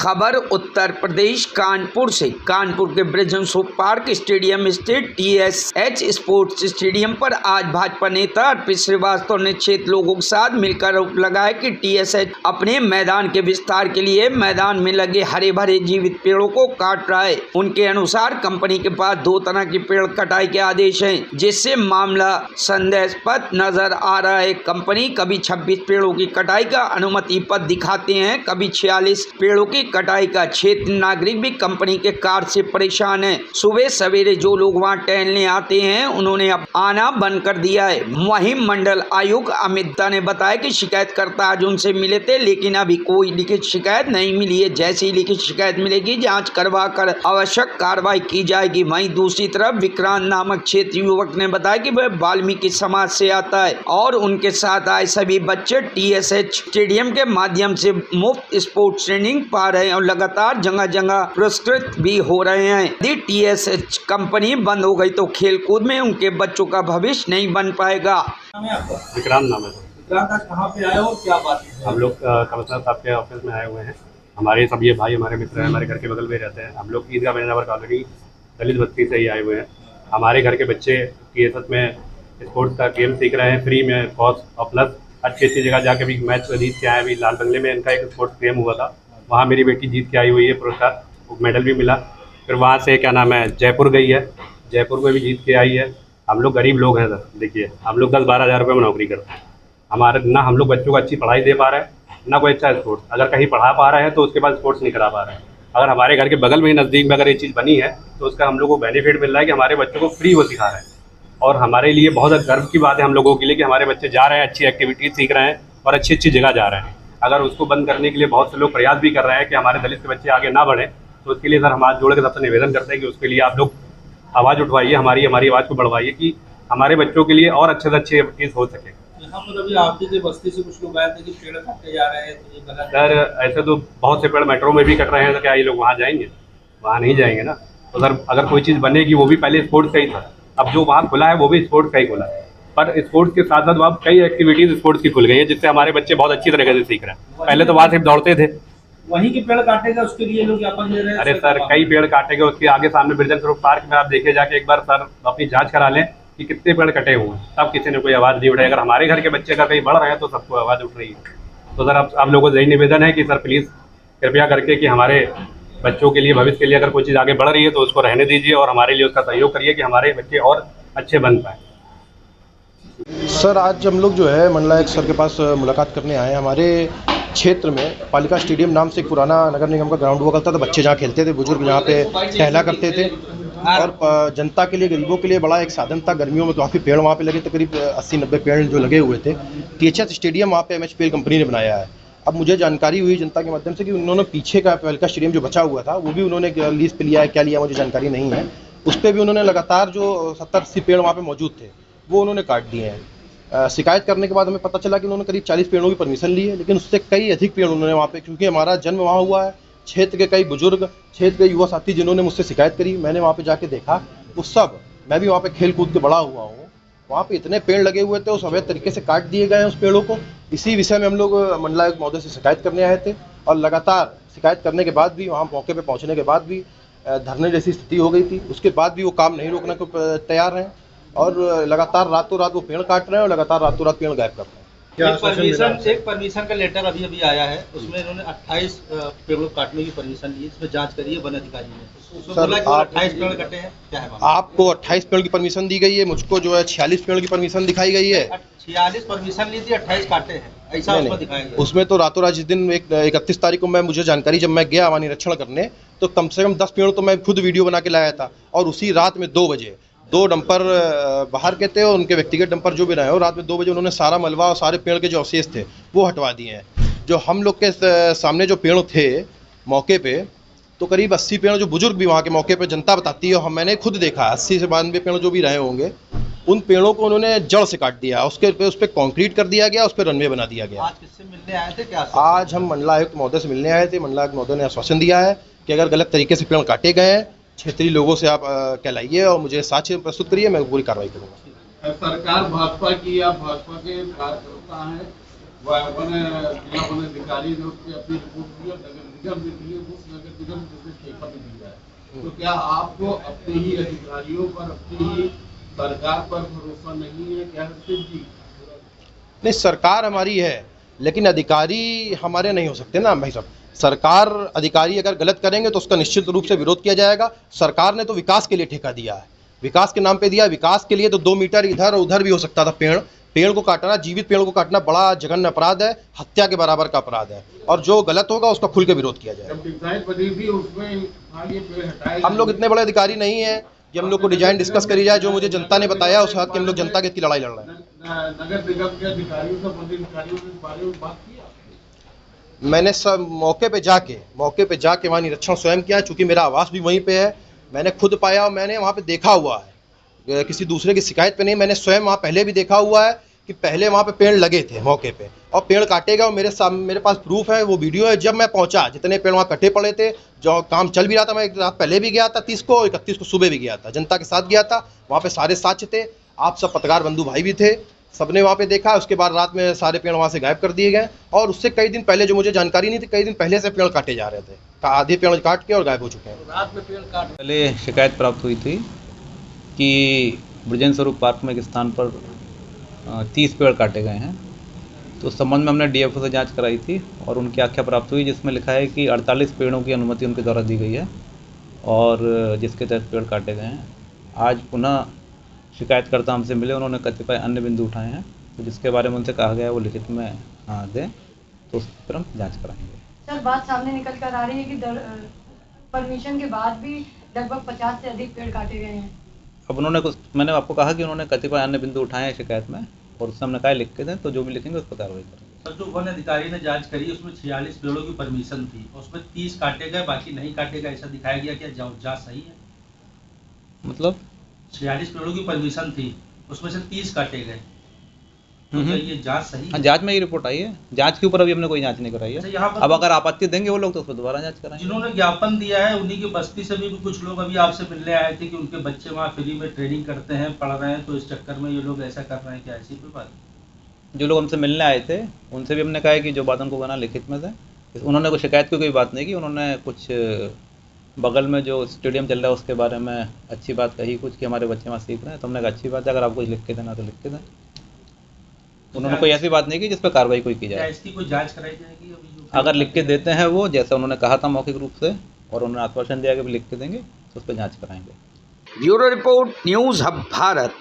खबर उत्तर प्रदेश कानपुर से। कानपुर के ब्रिजेंसो पार्क स्टेडियम स्थित टीएसएच स्पोर्ट्स स्टेडियम पर आज भाजपा नेता अर्पित श्रीवास्तव ने क्षेत्र लोगों के साथ मिलकर आरोप लगाया कि टीएसएच अपने मैदान के विस्तार के लिए मैदान में लगे हरे भरे जीवित पेड़ों को काट रहा है। उनके अनुसार कंपनी के पास 2 तरह के पेड़ कटाई के आदेश हैं, जिससे मामला संदेहास्पद नजर आ रहा है। कंपनी कभी 26 पेड़ों की कटाई का अनुमति पत्र दिखाते हैं, कभी 46 पेड़ों की कटाई का। क्षेत्र नागरिक भी कंपनी के कार्य से परेशान है। सुबह सवेरे जो लोग वहां टहलने आते हैं उन्होंने अब आना बंद कर दिया है। वहीं मंडल आयुक्त अमिता ने बताया कि शिकायतकर्ता आज उनसे मिले थे, लेकिन अभी कोई लिखित शिकायत नहीं मिली है। जैसी लिखित शिकायत मिलेगी जांच करवा कर आवश्यक कार्रवाई की जाएगी। वहीं दूसरी तरफ विक्रांत नामक क्षेत्रीय युवक ने बताया कि वह वाल्मीकि समाज से आता है और उनके साथ आए सभी बच्चे टीएसएच स्टेडियम के माध्यम से मुफ्त स्पोर्ट्स ट्रेनिंग पा रहे हैं और लगातार जगह जगह पुरस्कृत भी हो रहे हैं। यदि टीएसएच कंपनी बंद हो गई तो खेलकूद में उनके बच्चों का भविष्य नहीं बन पाएगा। विक्रांत नाम है। विक्रांत, आज कहाँ पे आए हो, क्या बात है? हम लोग कमिश्नर साहब के ऑफिस में आए हुए हैं। हमारे सब ये भाई हमारे मित्र हैं, हमारे घर के बगल में रहते हैं। हम लोग ईदगाह महीना कॉलोनी दलित बस्ती से ही आए हुए हैं। हमारे घर के बच्चे टीएसएच में स्पोर्ट्स का गेम सीख रहे हैं फ्री में कॉस्ट और प्लस अच्छी जगह जाके भी मैच जीत के आए। अभी लाल बंगले में इनका एक स्पोर्ट्स गेम हुआ था, वहाँ मेरी बेटी जीत के आई हुई है पुरस्कार, मेडल भी मिला। फिर वहाँ से क्या नाम है जयपुर गई है, जयपुर में भी जीत के आई है। हम लोग गरीब लोग हैं सर, देखिए हम लोग 10-12 हज़ार रुपये में नौकरी करते हैं। हमारे ना हम लोग बच्चों को अच्छी पढ़ाई दे पा रहे हैं, ना कोई अच्छा स्पोर्ट्स अगर कहीं पढ़ा पा रहे हैं तो उसके बाद स्पोर्ट्स नहीं करा पा रहे हैं। अगर हमारे घर के बगल में ही नज़दीक में अगर ये चीज़ बनी है तो उसका हम लोग को बेनिफिट मिल रहा है कि हमारे बच्चों को फ्री वो सिखा रहे हैं। और हमारे लिए बहुत गर्व की बात है हम लोगों के लिए कि हमारे बच्चे जा रहे हैं, अच्छी एक्टिविटीज़ सीख रहे हैं और अच्छी जगह जा रहे हैं। अगर उसको बंद करने के लिए बहुत से लोग प्रयास भी कर रहे हैं कि हमारे दलित के बच्चे आगे ना बढ़ें, तो उसके लिए सर हम हाथ जोड़ के सबसे निवेदन करते हैं कि उसके लिए आप लोग आवाज़ उठवाइए, हमारी आवाज़ को बढ़वाइए कि हमारे बच्चों के लिए और अच्छे से अच्छी चीज़ हो सके। यहाँ पर अभी आपकी बस्ती से कुछ लोग आए थे कि पेड़ काटे जा रहे हैं, तो ये गलत है। सर ऐसे तो बहुत से पेड़ मेट्रो में भी कट रहे हैं, तो क्या ये लोग वहाँ जाएंगे? वहाँ नहीं जाएंगे ना। तो सर अगर कोई चीज़ बनेगी वो भी पहले स्पोर्ट्स का ही था, अब जो वहाँ खुला है वो भी स्पोर्ट्स का ही खुला है। पर स्पोर्ट्स के साथ साथ अब कई एक्टिविटीज़ स्पोर्ट्स की खुल गई है, जिससे हमारे बच्चे बहुत अच्छी तरीके से सीख रहे हैं। पहले तो वहाँ सिर्फ दौड़ते थे। वहीं के पेड़ काटेगा उसके लिए लोग ज्ञापन दे रहे हैं। अरे सर कई पेड़ काटेंगे, उसके आगे सामने ब्रिजेंसो पार्क में आप देखे जाके एक बार सर अपनी जांच करा लें कि कितने पेड़ कटे हुए हैं, तब किसी ने कोई आवाज़ नहीं उठाई। अगर हमारे घर के बच्चे का कहीं बढ़ रहे हैं तो सबको आवाज़ उठ रही है। तो सर अब आप लोगों से यही निवेदन है कि सर प्लीज़ कृपया करके कि हमारे बच्चों के लिए भविष्य के लिए अगर कोई चीज़ आगे बढ़ रही है तो उसको रहने दीजिए और हमारे लिए उसका सहयोग करिए कि हमारे बच्चे और अच्छे बन पाएँ। सर आज हम लोग जो है मंडलायुक्त सर के पास मुलाकात करने आए हैं। हमारे क्षेत्र में पालिका स्टेडियम नाम से एक पुराना नगर निगम का ग्राउंड हुआ करता था, बच्चे जहाँ खेलते थे, बुजुर्ग जहाँ पे टहला करते थे और जनता के लिए, गरीबों के लिए बड़ा एक साधन था। गर्मियों में काफ़ी पेड़ वहाँ पे लगे थे, करीब 80-90 पेड़ जो लगे हुए थे। टीएसएच स्टेडियम वहाँ पे एमएचपीएल कंपनी ने बनाया है। अब मुझे जानकारी हुई जनता के माध्यम से कि उन्होंने पीछे का पालिका स्टेडियम जो बचा हुआ था वो भी उन्होंने लीज पे लिया है, क्या लिया मुझे जानकारी नहीं है। उस पर भी उन्होंने लगातार जो 70-80 पेड़ वहाँ पर मौजूद थे वो उन्होंने काट दिए हैं। शिकायत करने के बाद हमें पता चला कि उन्होंने करीब 40 पेड़ों की परमिशन ली है, लेकिन उससे कई अधिक पेड़ उन्होंने वहाँ पे, क्योंकि हमारा जन्म वहाँ हुआ है, क्षेत्र के कई बुजुर्ग, क्षेत्र के युवा साथी जिन्होंने मुझसे शिकायत करी, मैंने वहाँ पे जाके देखा वो सब, मैं भी वहाँ पे खेल कूद के बड़ा हुआ हूँ, वहाँ पे इतने पेड़ लगे हुए थे, उस अवैध तरीके से काट दिए गए हैं उस पेड़ों को। इसी विषय में हम लोग मंडलायुक्त महोदय से शिकायत करने आए थे और लगातार शिकायत करने के बाद भी, वहाँ मौके पर पहुँचने के बाद भी धरने जैसी स्थिति हो गई थी, उसके बाद भी वो काम नहीं रोकने को तैयार हैं और लगातार रातों रात वो पेड़ काट रहे हैं और लगातार रातों रात पेड़ गायब कर रहे हैं। एक परमिशन का लेटर अभी आया है, उसमें इन्होंने 28 पेड़ों काटने की परमिशन ली, इसमें जांच करी है वन अधिकारी ने। उसमें बोला कि 28 पेड़ कटे हैं, क्या है? आपको 28 पेड़ की परमिशन दी गई है, मुझको जो है 46 पेड़ की परमिशन दिखाई गई है। 46 परमिशन ली थी, 28 काटे हैं, ऐसा उसमें दिखाया गया। उसमें तो रातों रात जिस दिन 31 तारीख को मुझे जानकारी, जब मैं गया वहाँ निरीक्षण करने, तो कम से कम 10 पेड़ तो मैं खुद वीडियो बना के लाया था। और उसी रात में 2 बजे 2 डंपर बाहर के थे और उनके व्यक्तिगत डंपर जो भी रहे हो, रात में 2 बजे उन्होंने सारा मलबा और सारे पेड़ के जो अवशेष थे वो हटवा दिए हैं। जो हम लोग के सामने जो पेड़ थे मौके पे, तो करीब 80 पेड़ जो बुजुर्ग भी वहाँ के मौके पे जनता बताती है, मैंने खुद देखा 80 से 92 पेड़ जो भी रहे होंगे, उन पेड़ों को उन्होंने जड़ से काट दिया, उसके उस पर कॉन्क्रीट कर दिया गया, उस पर रनवे बना दिया गया। आज किससे मिलने आए थे, क्या? आज हम मंडलायुक्त महोदय से मिलने आए थे। मंडलायुक्त महोदय ने आश्वासन दिया है कि अगर गलत तरीके से पेड़ काटे गए हैं, क्षेत्रीय लोगों से आप कहलाइए और मुझे साक्ष्य प्रस्तुत करिए, मैं पूरी कार्रवाई करूँगा। सरकार भाजपा की या भाजपा के कार्यकर्ता हैं, वो अपने जिला वन अधिकारी ने उसकी अपनी रिपोर्ट दी। निगम के लिए उस नगर निगम को ठेका भी दिया है, तो क्या आपको अपने ही अधिकारियों पर, अपनी ही सरकार पर भरोसा नहीं है क्या हर्षित जी? नहीं, सरकार हमारी है लेकिन अधिकारी हमारे नहीं हो सकते ना भाई साहब। सरकार अधिकारी अगर गलत करेंगे तो उसका निश्चित रूप से विरोध किया जाएगा। सरकार ने तो विकास के लिए ठेका दिया है, विकास के नाम पे दिया। विकास के लिए तो 2 मीटर इधर और उधर भी हो सकता था। पेड़ को काटना, जीवित पेड़ को काटना बड़ा जघन्य अपराध है, हत्या के बराबर का अपराध है, और जो गलत होगा उसका खुल के विरोध किया जाएगा। जब डिजाइन बनी थी उसमें ये पेड़ हटाए, हम लोग इतने बड़े अधिकारी नहीं हैं कि हम लोग को डिजाइन डिस्कस करी जाए। जो मुझे जनता ने बताया उस हद के हम लोग जनता के हित की लड़ाई लड़ रहे हैं। नगर निगम के अधिकारियों से, मंदिर अधिकारियों से इस बारे में बात की आपने? मैंने सब मौके पे जाके वहाँ निरीक्षण स्वयं किया, चूँकि मेरा आवास भी वहीं पे है। मैंने खुद पाया और मैंने वहाँ पे देखा हुआ है, किसी दूसरे की शिकायत पे नहीं। मैंने स्वयं वहाँ पहले भी देखा हुआ है कि पहले वहाँ पे पेड़ लगे थे मौके पे और पेड़ काटे गए, और मेरे पास प्रूफ है, वो वीडियो है। जब मैं पहुँचा जितने पेड़ वहाँ कटे पड़े थे, जो काम चल भी रहा था, मैं एक रात पहले भी गया था, 30 को 31 को सुबह भी गया था, जनता के साथ गया था। वहाँ पे सारे साक्ष्य थे, आप सब पत्रकार बंधु भाई भी थे, सबने वहाँ पे देखा। उसके बाद रात में सारे पेड़ वहाँ से गायब कर दिए गए, और उससे कई दिन पहले, जो मुझे जानकारी नहीं थी, कई दिन पहले से पेड़ काटे जा रहे थे। आधे पेड़ काट के और गायब हो चुके हैं। पहले शिकायत प्राप्त हुई थी कि बृजेंद्र स्वरूप पार्क में एक स्थान पर 30 पेड़ काटे गए हैं। तो उस संबंध में हमने डीएफओ से जांच कराई थी और उनकी आख्या प्राप्त हुई, जिसमें लिखा है कि 48 पेड़ों की अनुमति उनके द्वारा दी गई है और जिसके तहत पेड़ काटे गए हैं। आज पुनः शिकायतकर्ता हमसे मिले, उन्होंने कतिपय अन्य बिंदु उठाए हैं, तो जिसके बारे में उनसे कहा गया है वो लिखित में दें, तो उस पर हम जाँच कराएंगे। सर, बात सामने निकल कर आ रही है कि परमिशन के बाद भी लगभग 50 से अधिक पेड़ काटे गए हैं। अब उन्होंने कुछ, मैंने आपको कहा कि उन्होंने कतिपय अन्य बिंदु उठाए हैं शिकायत में, और उससे हमने कहा लिख के दें, तो जो भी लिखेंगे उस पर कार्रवाई करेंगे। सर, जो वन अधिकारी ने जांच करी उसमें 46 पेड़ों की परमिशन थी, उसमें 30 काटे गए, बाकी नहीं काटे गए, ऐसा दिखाया गया। क्या जांच सही है? मतलब 46 पेड़ों की परमिशन थी, उसमें से 30 काटे गए, तो क्या ये जांच सही है? हाँ, जांच में ये रिपोर्ट आई है। जांच के ऊपर अभी हमने कोई जांच नहीं कराई अच्छा, है। यहाँ पर अब अगर आपत्ति देंगे वो लोग तो उस पर दोबारा जांच कराएंगे। जिन्होंने ज्ञापन दिया है उन्हीं की बस्ती से भी कुछ लोग अभी आपसे मिलने आए थे कि उनके बच्चे वहाँ फ्री में ट्रेनिंग करते हैं, पढ़ रहे हैं, तो इस चक्कर में ये लोग ऐसा कर रहे हैं। क्या ऐसी कोई बात? जो लोग हमसे मिलने आए थे उनसे भी हमने कहा है कि जो बात उनको कहना लिखित में से। उन्होंने कोई शिकायत की कोई बात नहीं की। उन्होंने कुछ बगल में जो स्टेडियम चल रहा है उसके बारे में अच्छी बात कही कुछ, कि हमारे बच्चे वहाँ सीख रहे हैं। तो हमने कहा अच्छी बात है, अगर आपको कुछ लिख के देना तो लिख के दें। उन्होंने कोई ऐसी बात नहीं की जिस पर कार्रवाई कोई की जाए। इसकी कोई जांच कराई जाएगी अभी? अगर लिख के देते हैं वो, जैसा उन्होंने कहा था मौखिक रूप से, और उन्होंने आश्वासन दिया कि लिख के देंगे, तो उस पर जांच कराएंगे। Bureau report, news hub Bharat.